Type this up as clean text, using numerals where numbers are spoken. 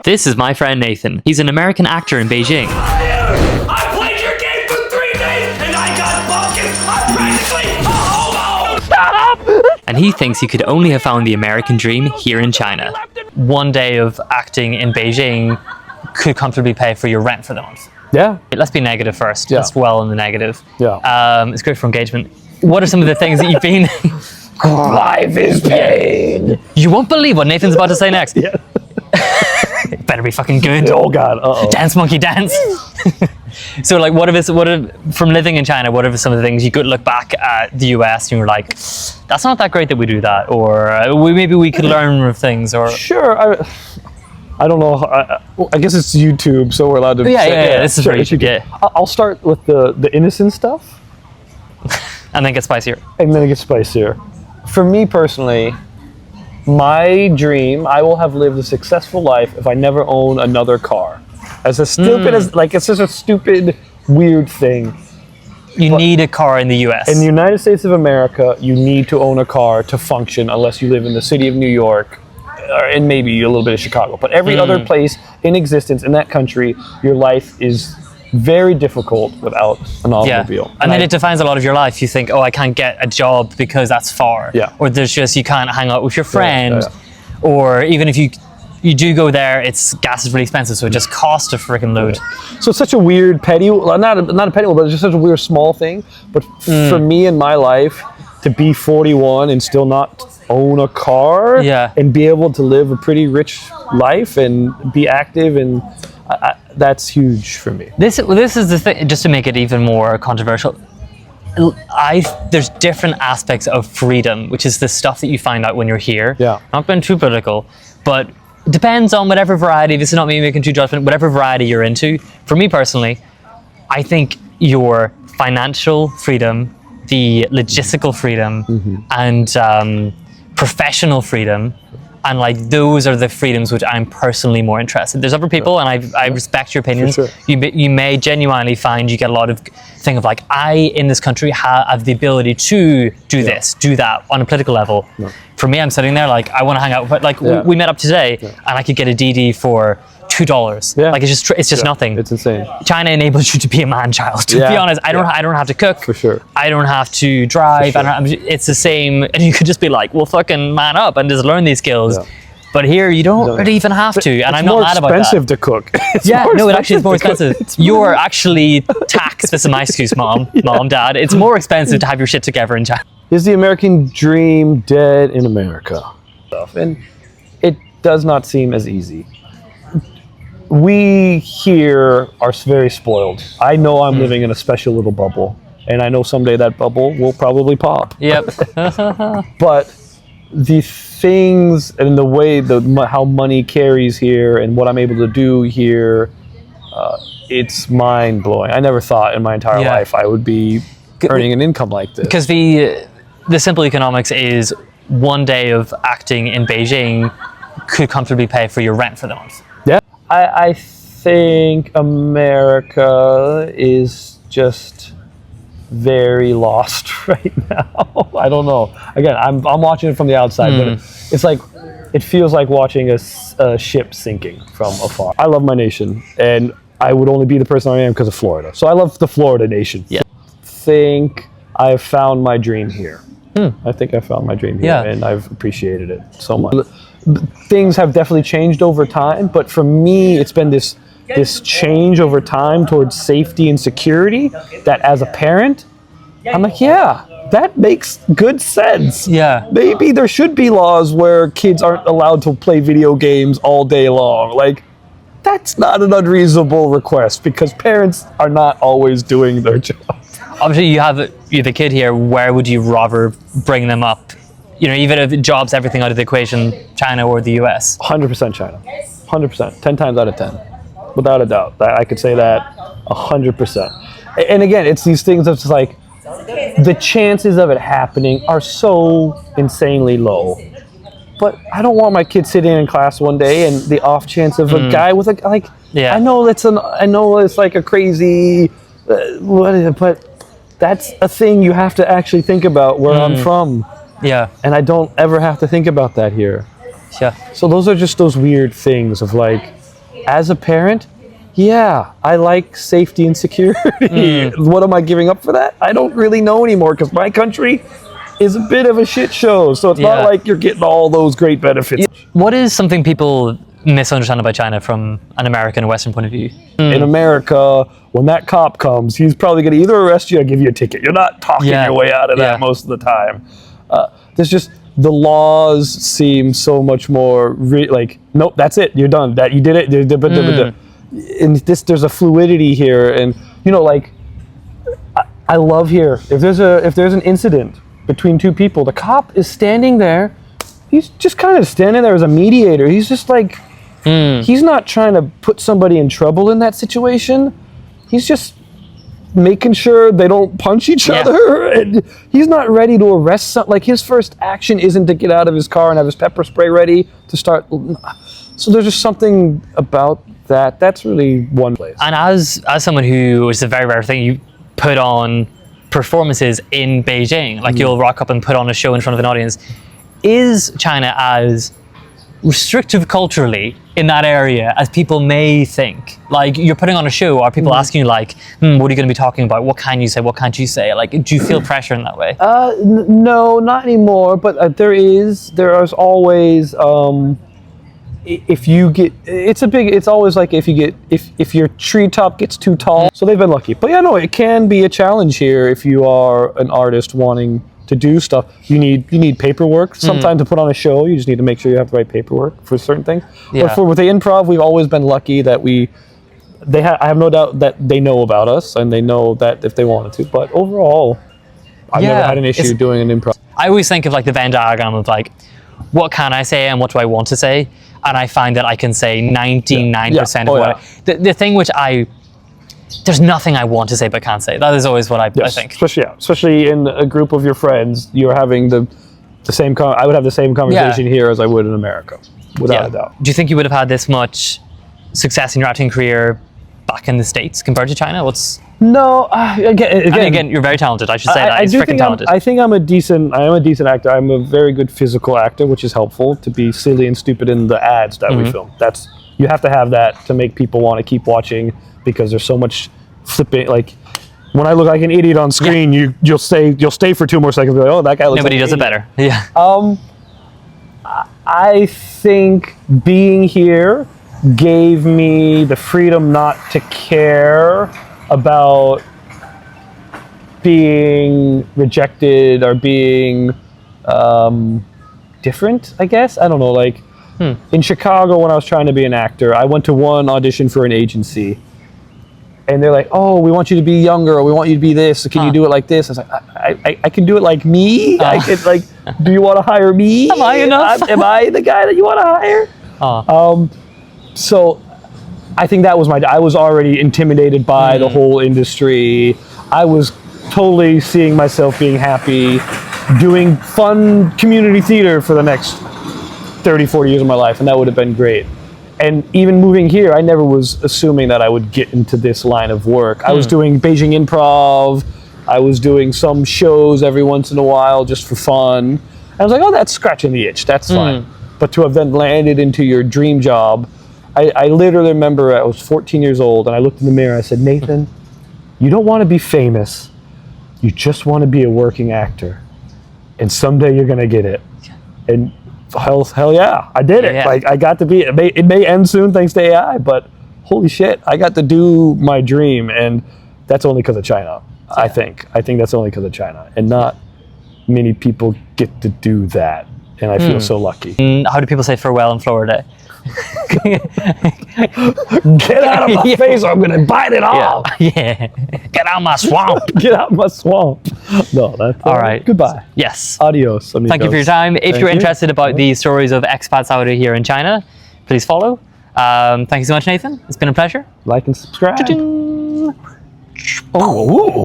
This is my friend Nathan. He's an American actor in Beijing. I played your game for 3 days and I got buckets. I'm practically a homo. Shut up! And he thinks he could only have found the American dream here in China. One day of acting in Beijing could comfortably pay for your rent for the month. Yeah. Let's be negative first. Yeah. Let's dwell in the negative. Yeah. It's great for engagement. What are some of the things that you've been... Life is pain. You won't believe what Nathan's about to say next. Yeah. It better be fucking good. Oh God. Uh-oh. Dance monkey dance. So like from living in China, what are some of the things you could look back at the US and you're like, that's not that great that we do that, or maybe we could learn of things, or Sure. I don't know. I guess it's YouTube, so we're allowed to. Yeah. This is sure, where you should get. I'll start with the innocent stuff, And then get spicier. and then it gets spicier. For me personally, my dream, I will have lived a successful life if I never own another car. As a stupid as it's just a stupid, weird thing. You need a car in the US. In the United States of America, you need to own a car to function unless you live in the city of New York, and maybe a little bit of Chicago. But every other place in existence in that country, your life is very difficult without an automobile. And then it defines a lot of your life. You think, oh, I can't get a job because that's far. Yeah. Or there's just, you can't hang out with your friend. Yeah. Or even if you do go there, gas is really expensive, so it just costs a freaking load. So it's such a weird petty, not a petty one, but it's just such a weird small thing. But for me in my life, to be 41 and still not own a car, and be able to live a pretty rich life and be active, and that's huge for me. This is the thing, just to make it even more controversial. There's different aspects of freedom, which is the stuff that you find out when you're here. Yeah. Not being too political, but it depends on whatever variety. This is not me making too judgment. Whatever variety you're into. For me personally, I think your financial freedom, the logistical freedom, and professional freedom, and like those are the freedoms which I'm personally more interested. There's other people, and I respect your opinions. For sure. You may genuinely find you get a lot of thing of like, I in this country have the ability to do this, do that on a political level. For me, I'm sitting there like, I want to hang out, but like we met up today, and I could get a DD for $2. Yeah. Like it's just nothing. It's insane. China enables you to be a man-child. To be honest, I don't have to cook. For sure. I don't have to drive. For sure. It's the same, and you could just be like, well, fucking man up and just learn these skills. Yeah. But here, you don't really even have to, and I'm not mad about that. It's more expensive to cook. It actually is more expensive. You're actually taxed. This is my excuse, mom, dad. It's more expensive to have your shit together in China. Is the American dream dead in America? And it does not seem as easy. We here are very spoiled. I know I'm living in a special little bubble, and I know someday that bubble will probably pop. Yep. But the things and the way how money carries here and what I'm able to do here, it's mind blowing. I never thought in my entire life I would be earning an income like this. Because the simple economics is one day of acting in Beijing could comfortably pay for your rent for the month. Yeah. I think America is just very lost right now. I don't know. Again, I'm watching it from the outside, but it's like, it feels like watching a ship sinking from afar. I love my nation, and I would only be the person I am because of Florida. So I love the Florida nation. Yeah. I think I've found my dream here. I think I found my dream here, and I've appreciated it so much. Things have definitely changed over time, but for me, it's been this change over time towards safety and security that as a parent, I'm like, yeah, that makes good sense. Yeah. Maybe there should be laws where kids aren't allowed to play video games all day long. Like, that's not an unreasonable request because parents are not always doing their job. Obviously, you have a kid here. Where would you rather bring them up? You know, even if jobs, everything out of the equation, China or the US? 100% China. 100%. 10 times out of 10. Without a doubt. I could say that 100%. And again, it's these things that's just like, the chances of it happening are so insanely low. But I don't want my kid sitting in class one day and the off chance of a guy with I know it's like a crazy, but that's a thing you have to actually think about where I'm from. Yeah. And I don't ever have to think about that here. Yeah. So those are just those weird things of like, as a parent, yeah, I like safety and security. What am I giving up for that? I don't really know anymore because my country is a bit of a shit show. So it's not like you're getting all those great benefits. What is something people misunderstand about China from an American or Western point of view? In America, when that cop comes, he's probably going to either arrest you or give you a ticket. You're not talking your way out of that most of the time. There's just, the laws seem so much more like, nope, that's it, you're done. That you did it. And there's a fluidity here, and you know, like, I love here. If there's an incident between two people, the cop is standing there. He's just kind of standing there as a mediator. He's just like, he's not trying to put somebody in trouble in that situation. He's just making sure they don't punch each other. And he's not ready to arrest like his first action isn't to get out of his car and have his pepper spray ready to start. So there's just something about that. That's really one place. And as someone who, it's a very rare thing, you put on performances in Beijing, like you'll rock up and put on a show in front of an audience. Is China as restrictive culturally in that area as people may think? Like, you're putting on a show, are people asking you like, what are you going to be talking about? What can you say? What can't you say? Like, do you feel pressure in that way? No, not anymore. But there is always, if you get, it's always like if your treetop gets too tall. So they've been lucky. But yeah, no, it can be a challenge here if you are an artist wanting to do stuff. You need paperwork. Sometimes to put on a show, you just need to make sure you have the right paperwork for certain things. But with the improv, we've always been lucky that I have no doubt that they know about us and they know that if they wanted to. But overall, I've never had an issue doing an improv. I always think of like the Venn diagram of like, what can I say and what do I want to say? And I find that I can say 99% of what the thing which there's nothing I want to say but can't say. That is always what I think. Especially in a group of your friends, you're having the same. I would have the same conversation here as I would in America, without a doubt. Do you think you would have had this much success in your acting career back in the States compared to China? No, again, you're very talented. I should say that. He's freaking talented. I think I am a decent actor. I'm a very good physical actor, which is helpful to be silly and stupid in the ads that we film. You have to have that to make people want to keep watching, because there's so much flipping. Like, when I look like an idiot on screen, you'll stay for 2 more seconds. And be like, oh, that guy looks. Nobody like does it better. Yeah. I think being here gave me the freedom not to care about being rejected or being different, I guess. I don't know, like in Chicago when I was trying to be an actor, I went to one audition for an agency and they're like, oh, we want you to be younger, or we want you to be this, so can you do it like this? I was like, I can do it like me? I could, like, do you want to hire me? Am I enough? Am I the guy that you want to hire? So I think that was I was already intimidated by the whole industry. I was totally seeing myself being happy, doing fun community theater for the next 30, 40 years of my life, and that would have been great. And even moving here, I never was assuming that I would get into this line of work. I was doing Beijing improv. I was doing some shows every once in a while just for fun. I was like, oh, that's scratching the itch. That's fine. But to have then landed into your dream job, I literally remember I was 14 years old and I looked in the mirror and I said, Nathan, you don't want to be famous. You just want to be a working actor. And someday you're going to get it. And hell yeah, I did it. Like, I got to be, it may end soon thanks to AI, but holy shit, I got to do my dream. And that's only because of China, I think. I think that's only because of China. And not many people get to do that. And I feel so lucky. How do people say farewell in Florida? Get out of my face or I'm going to bite it off. Yeah. Get out of my swamp. Get out of my swamp. No, that's all right. Goodbye. Yes. Adios, amigos. Thank you for your time. If you're interested about the stories of expats out here in China, please follow. Thank you so much, Nathan. It's been a pleasure. Like and subscribe. Cha-ching. Oh.